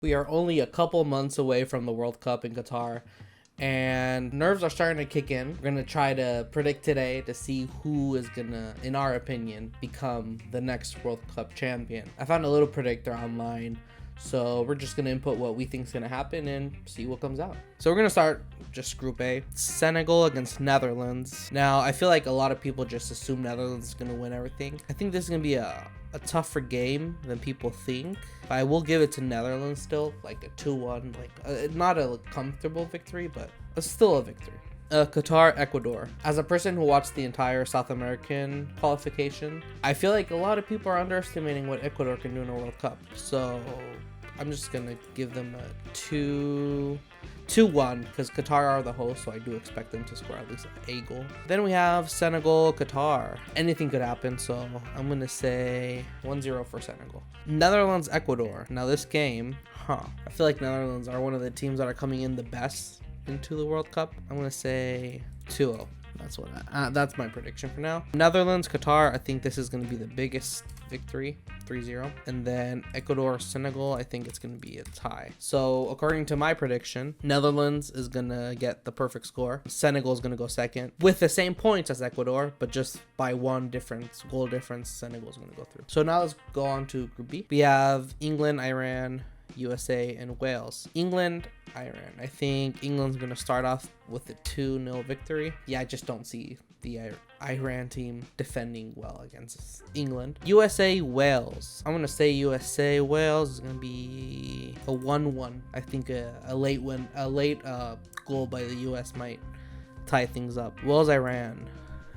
We are only a couple months away from the World Cup in Qatar, and nerves are starting to kick in. We're gonna try to predict today to see who is gonna, in our opinion, become the next World Cup champion. I found a little predictor online, so we're just gonna input what we think is gonna happen and see what comes out. So we're gonna start just Group A. Senegal against Netherlands. Now, I feel like a lot of people just assume Netherlands is gonna win everything. I think this is gonna be a tougher game than people think, but I will give it to Netherlands still, like a 2-1, not a comfortable victory, but still a victory. Qatar, Ecuador. As a person who watched the entire South American qualification, I feel like a lot of people are underestimating what Ecuador can do in a World Cup. So I'm just gonna give them a 2-1 because Qatar are the host, so I do expect them to score at least a goal. Then we have Senegal, Qatar. Anything could happen, so I'm gonna say 1-0 for Senegal. Netherlands, Ecuador. Now this game, I feel like Netherlands are one of the teams that are coming in the best into the World Cup. I'm gonna say 2-0. That's my prediction for now. Netherlands, Qatar. I think this is gonna be the biggest victory, 3-0. And then Ecuador, Senegal, I think it's going to be a tie. So according to my prediction, Netherlands is going to get the perfect score. Senegal is going to go second with the same points as Ecuador, but just by one goal difference, Senegal is going to go through. So now let's go on to Group B. We have England, Iran, USA, and Wales. England, Iran. I think England's going to start off with a 2-0 victory. Yeah, I just don't see the Iran team defending well against England. USA, Wales. I'm going to say USA, Wales is going to be a 1-1. I think a late goal by the US might tie things up. Wales, Iran.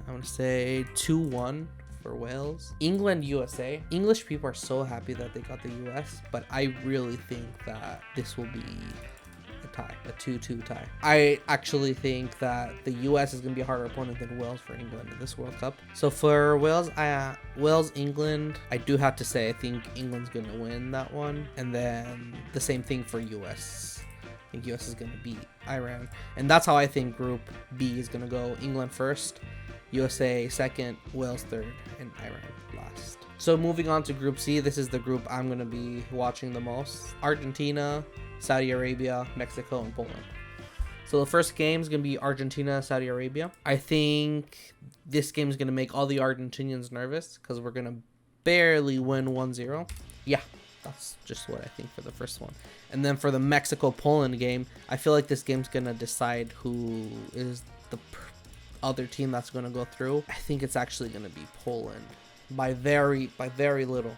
I'm going to say 2-1. For Wales. England, USA. English people are so happy that they got the US, but I really think that this will be a tie, a 2-2 tie. I actually think that the US is going to be a harder opponent than Wales for England in this World Cup. So for Wales, England, I do have to say I think England's going to win that one. And then the same thing for US. I think US is going to beat Iran. And that's how I think Group B is going to go. England first, USA second, Wales third, and Iran last. So moving on to Group C, this is the group I'm going to be watching the most. Argentina, Saudi Arabia, Mexico, and Poland. So the first game is going to be Argentina, Saudi Arabia. I think this game is going to make all the Argentinians nervous because we're going to barely win 1-0. Yeah, that's just what I think for the first one. And then for the Mexico-Poland game, I feel like this game's going to decide who is the other team that's going to go through. I think it's actually going to be Poland by very little,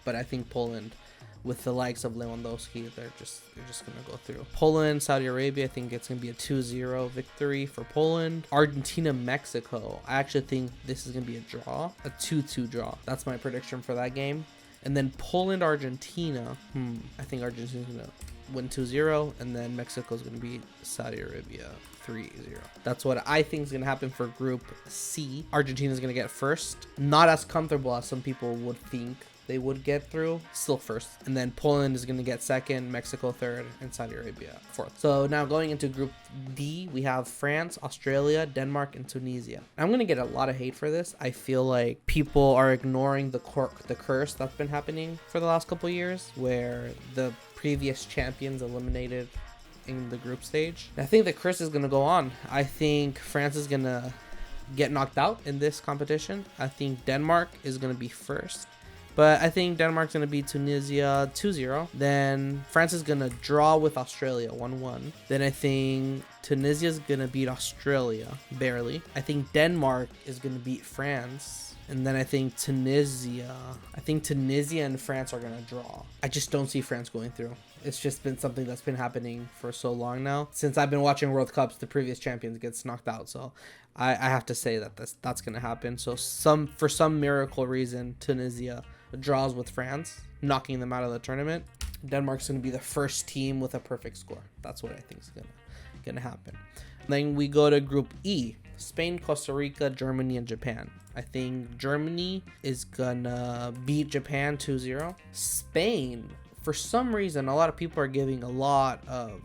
but I think Poland with the likes of Lewandowski, they're just going to go through. Poland, Saudi Arabia, I think it's going to be a 2-0 victory for Poland. Argentina, Mexico, I actually think this is going to be a draw, a 2-2 draw. That's my prediction for that game. And then Poland, Argentina, I think Argentina's going to win 2-0, and then Mexico's going to beat Saudi Arabia 3-0. That's what I think is going to happen for Group C. Argentina's going to get first. Not as comfortable as some people would think they would get through. Still first. And then Poland is going to get second, Mexico third, and Saudi Arabia fourth. So now going into Group D, we have France, Australia, Denmark, and Tunisia. I'm going to get a lot of hate for this. I feel like people are ignoring the curse that's been happening for the last couple years, where the previous champions eliminated in the group stage. I think the curse is going to go on. I think France is going to get knocked out in this competition. I think Denmark is going to be first, but I think Denmark's going to beat Tunisia 2-0. Then France is going to draw with Australia 1-1. Then I think Tunisia is going to beat Australia barely. I think Denmark is going to beat France. And then I think Tunisia and France are going to draw. I just don't see France going through. It's just been something that's been happening for so long now. Since I've been watching World Cups, the previous champions gets knocked out. So I have to say that that's going to happen. So for some miracle reason, Tunisia draws with France, knocking them out of the tournament. Denmark's going to be the first team with a perfect score. That's what I think is going to happen. Then we go to Group E. Spain, Costa Rica, Germany, and Japan. I think Germany is gonna beat Japan 2-0. Spain, for some reason, a lot of people are giving a lot of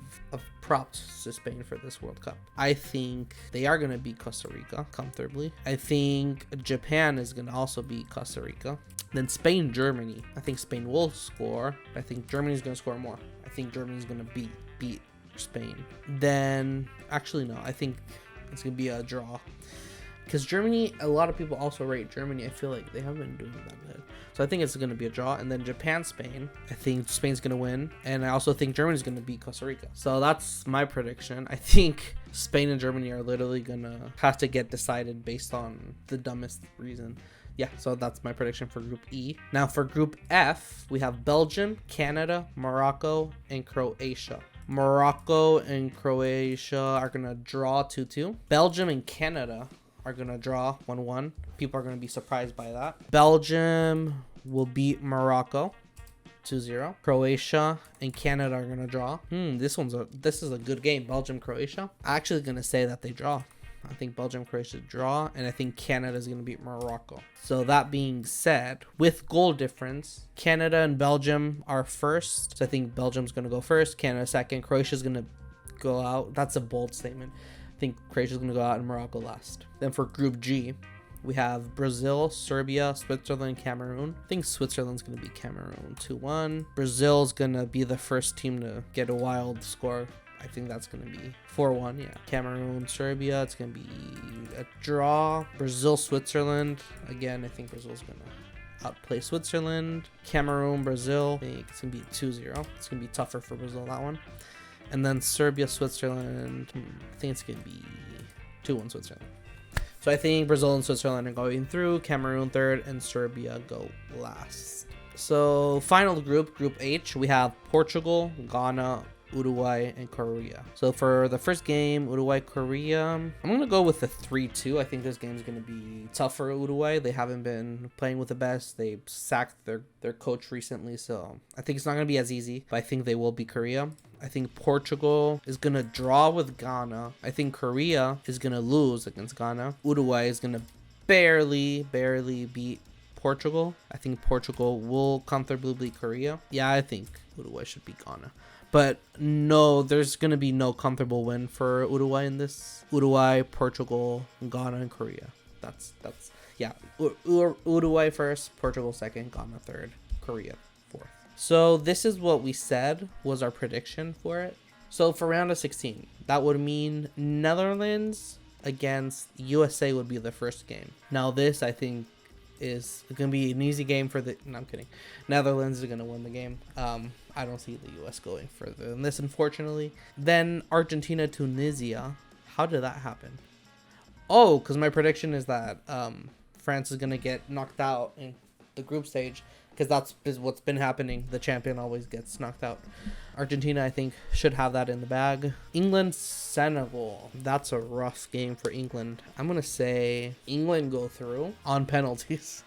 props to Spain for this World Cup. I think they are going to beat Costa Rica comfortably. I think Japan is going to also beat Costa Rica. Then Spain, Germany. I think Spain will score. I think Germany is going to score more. I think Germany's gonna beat Spain. Then actually no, I think it's gonna be a draw. Because Germany, a lot of people also rate Germany. I feel like they haven't been doing that good. So I think it's going to be a draw. And then Japan, Spain. I think Spain's going to win. And I also think Germany's going to beat Costa Rica. So that's my prediction. I think Spain and Germany are literally going to have to get decided based on the dumbest reason. Yeah, so that's my prediction for Group E. Now for Group F, we have Belgium, Canada, Morocco, and Croatia. Morocco and Croatia are going to draw 2-2. Belgium and Canada are going to draw 1-1. People are going to be surprised by that. Belgium will beat Morocco 2-0. Croatia and Canada are going to draw. This is a good game. Belgium, Croatia. I'm actually going to say that they draw. I think Belgium, Croatia draw, and I think Canada is going to beat Morocco. So that being said, with goal difference, Canada and Belgium are first. So I think Belgium's going to go first, Canada second, Croatia's going to go out. That's a bold statement. I think Croatia's going to go out and Morocco last. Then for Group G, we have Brazil, Serbia, Switzerland, Cameroon. I think Switzerland's going to beat Cameroon 2-1. Brazil's going to be the first team to get a wild score. I think that's going to be 4-1, yeah. Cameroon, Serbia, it's going to be a draw. Brazil, Switzerland. Again, I think Brazil's going to outplay Switzerland. Cameroon, Brazil. I think it's going to be 2-0. It's going to be tougher for Brazil, that one. And then Serbia, Switzerland. I think it's going to be 2-1 Switzerland. So I think Brazil and Switzerland are going through. Cameroon third and Serbia go last. So final group, Group H, we have Portugal, Ghana, Uruguay, and Korea. So for the first game, Uruguay, Korea, I'm going to go with the 3-2. I think this game is going to be tough for Uruguay. They haven't been playing with the best. They sacked their coach recently, so I think it's not going to be as easy, but I think they will beat Korea. I think Portugal is going to draw with Ghana. I think Korea is going to lose against Ghana. Uruguay is going to barely beat Portugal. I think Portugal will comfortably beat Korea. Yeah, I think Uruguay should beat Ghana. But no, there's going to be no comfortable win for Uruguay in this. Uruguay, Portugal, Ghana, and Korea. That's yeah. Uruguay first, Portugal second, Ghana third, Korea fourth. So this is what we said was our prediction for it. So for round of 16, that would mean Netherlands against USA would be the first game. Now this, I think, is going to be an easy game for the... No, I'm kidding. Netherlands is going to win the game. I don't see the U.S. going further than this, unfortunately. Then Argentina, Tunisia. How did that happen? Oh, because my prediction is that France is going to get knocked out in the group stage, because that's what's been happening. The champion always gets knocked out. Argentina, I think, should have that in the bag. England, Senegal. That's a rough game for England. I'm going to say England go through on penalties.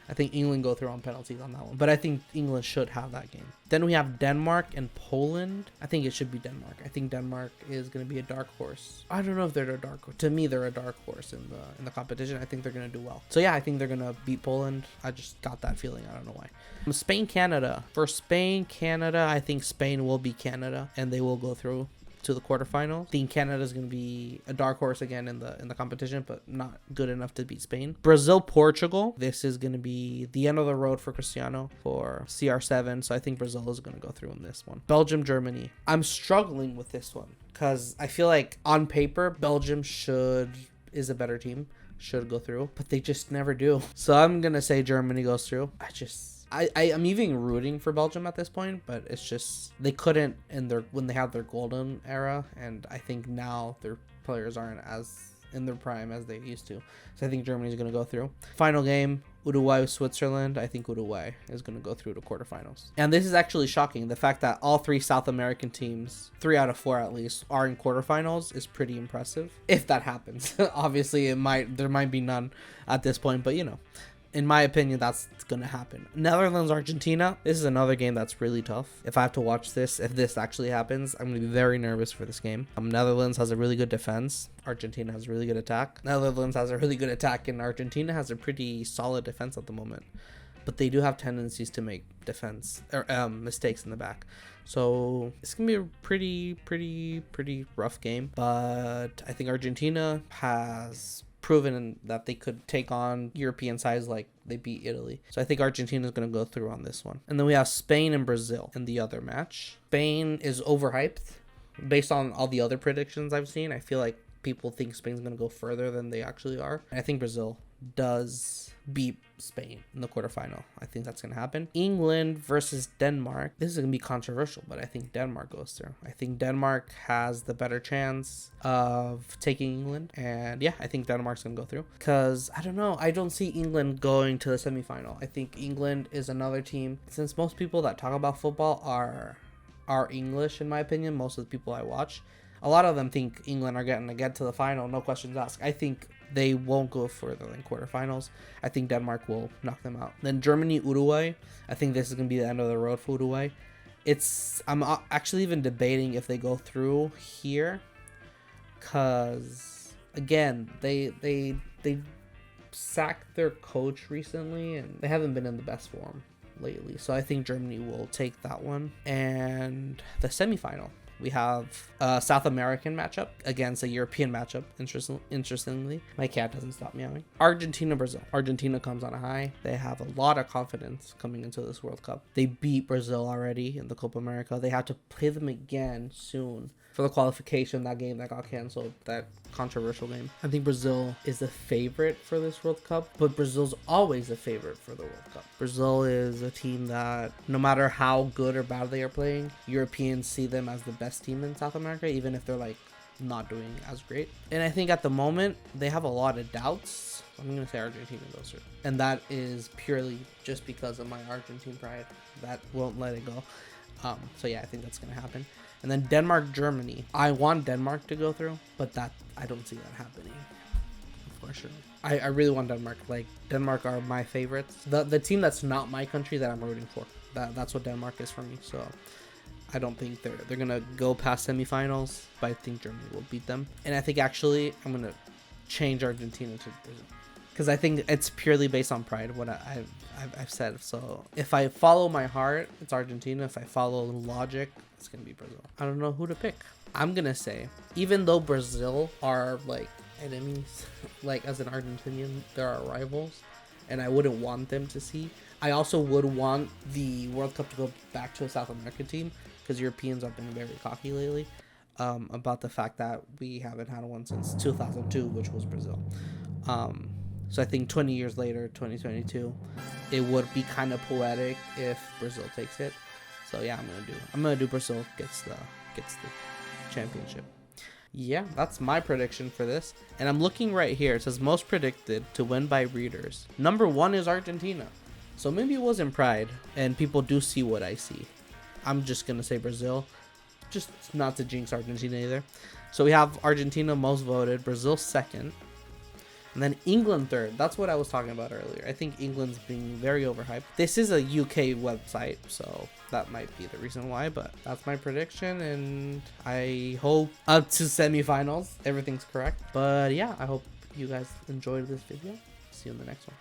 I think England go through on penalties on that one. But I think England should have that game. Then we have Denmark and Poland. I think it should be Denmark. I think Denmark is going to be a dark horse. I don't know if they're a dark horse. To me, they're a dark horse in the competition. I think they're going to do well. So yeah, I think they're going to beat Poland. I just got that feeling. I don't know why. Spain, Canada. For Spain, Canada, I think Spain will beat Canada and they will go through to the quarterfinal. I think Canada is going to be a dark horse again in the competition, but not good enough to beat Spain. Brazil, Portugal. This is going to be the end of the road for Cristiano for CR7, so I think Brazil is going to go through in this one. Belgium, Germany. I'm struggling with this one because I feel like on paper Belgium is a better team, should go through, but they just never do. So I'm going to say Germany goes through. I'm even rooting for Belgium at this point, but it's just they couldn't when they had their golden era, and I think now their players aren't as in their prime as they used to. So I think Germany's going to go through. Final game, Uruguay, Switzerland. I think Uruguay is going to go through to quarterfinals. And this is actually shocking. The fact that all three South American teams, 3 out of 4 at least, are in quarterfinals is pretty impressive. If that happens. Obviously, there might be none at this point, but you know. In my opinion, that's going to happen. Netherlands, Argentina. This is another game that's really tough. If I have to watch this, if this actually happens, I'm going to be very nervous for this game. Netherlands has a really good defense. Argentina has a really good attack. Netherlands has a really good attack, and Argentina has a pretty solid defense at the moment. But they do have tendencies to make mistakes in the back. So it's going to be a pretty rough game. But I think Argentina has proven that they could take on European sides like they beat Italy. So I think Argentina is going to go through on this one. And then we have Spain and Brazil in the other match. Spain is overhyped based on all the other predictions I've seen. I feel like people think Spain's going to go further than they actually are. I think Brazil does beat Spain in the quarterfinal. I think that's going to happen. England versus Denmark. This is going to be controversial, but I think Denmark goes through. I think Denmark has the better chance of taking England. And yeah, I think Denmark's going to go through. Because, I don't know, I don't see England going to the semifinal. I think England is another team. Since most people that talk about football are English, in my opinion, most of the people I watch, a lot of them think England are going to get to the final, no questions asked. I think they won't go further than quarterfinals. I think Denmark will knock them out. Then Germany, Uruguay. I think this is going to be the end of the road for Uruguay. I'm actually even debating if they go through here, because again, they sacked their coach recently and they haven't been in the best form lately. So I think Germany will take that one. And the semifinal, we have a South American matchup against a European matchup. Interestingly, my cat doesn't stop meowing. Argentina, Brazil. Argentina comes on a high. They have a lot of confidence coming into this World Cup. They beat Brazil already in the Copa America. They have to play them again soon for the qualification, that game that got canceled, that controversial game. I think Brazil is the favorite for this World Cup, but Brazil's always a favorite for the World Cup. Brazil is a team that no matter how good or bad they are playing, Europeans see them as the best team in South America, even if they're like not doing as great. And I think at the moment they have a lot of doubts. I'm going to say Argentina goes through. And that is purely just because of my Argentine pride. That won't let it go. So yeah, I think that's going to happen. And then Denmark, Germany. I want Denmark to go through, but that I don't see that happening, unfortunately. I really want Denmark. Like, Denmark are my favorites. The team that's not my country that I'm rooting for. That's what Denmark is for me. So I don't think they're gonna go past semifinals, but I think Germany will beat them. And I think actually I'm gonna change Argentina to Brazil, because I think it's purely based on pride, what I've said. So if I follow my heart, it's Argentina. If I follow logic, it's going to be Brazil. I don't know who to pick. I'm going to say, even though Brazil are like enemies, like as an Argentinian, they're our rivals, and I wouldn't want them to see. I also would want the World Cup to go back to a South American team, because Europeans have been very cocky lately about the fact that we haven't had one since 2002, which was Brazil. So I think 20 years later, 2022, it would be kind of poetic if Brazil takes it. So yeah, I'm gonna do Brazil gets the championship. Yeah, that's my prediction for this. And I'm looking right here. It says most predicted to win by readers. Number 1 is Argentina. So maybe it wasn't pride, and people do see what I see. I'm just gonna say Brazil, just not to jinx Argentina either. So we have Argentina most voted, Brazil second, and then England third. That's what I was talking about earlier. I think England's being very overhyped. This is a UK website, so that might be the reason why, but that's my prediction, and I hope up to semifinals everything's correct. But yeah, I hope you guys enjoyed this video. See you in the next one.